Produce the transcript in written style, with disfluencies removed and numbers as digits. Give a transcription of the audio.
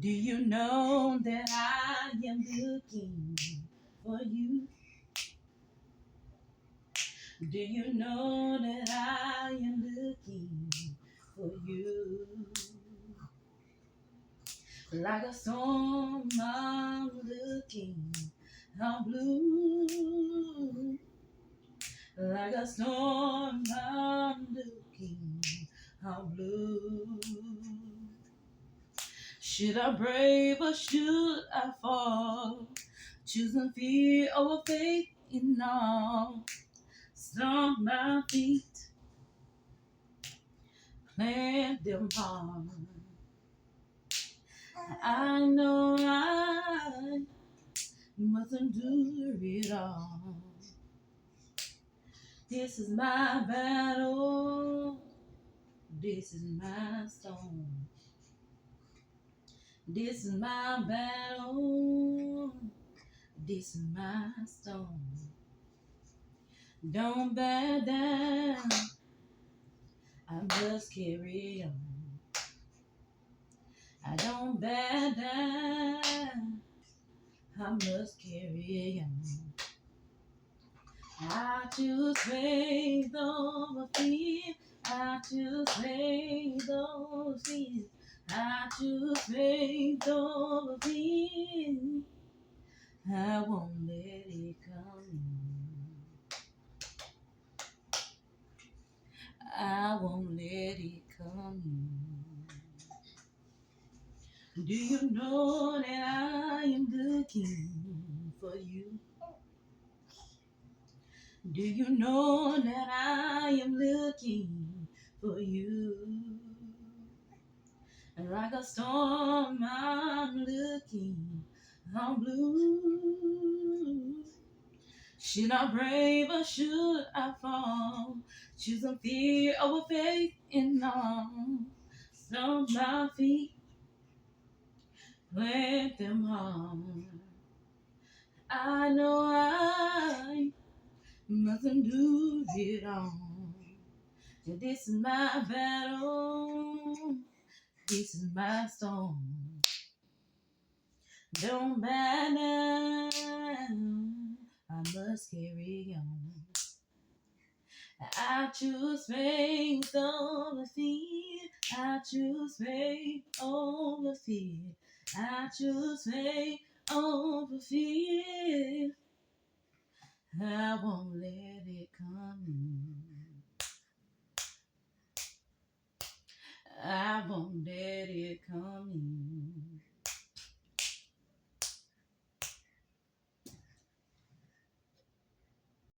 Do you know that I am looking for you? Do you know that I am looking for you? Like a storm, I'm looking, I'm blue. Like a storm, I'm looking, I'm blue. Should I brave or should I fall? Choosing fear over faith in all. Stomp my feet, plant them hard. I know I must endure it all. This is my battle. This is my storm. This is my battle. This is my storm. Don't back down. I must carry on. I don't back down. I must carry on. I choose faith over fear. I choose faith over fear. I choose faith over fear. I won't let it come. I won't let it come. Do you know that I am looking for you? Do you know that I am looking for you? And like a storm, I'm looking, I'm blue. Should I brave or should I fall? Choosing fear over faith in all. Stomp my feet, plant them hard. I know I mustn't do it all. And this is my battle. This is my storm. Don't back down. I must carry on. I choose faith over fear. I choose faith over fear. I choose faith over fear. I won't let it come. I won't let it come.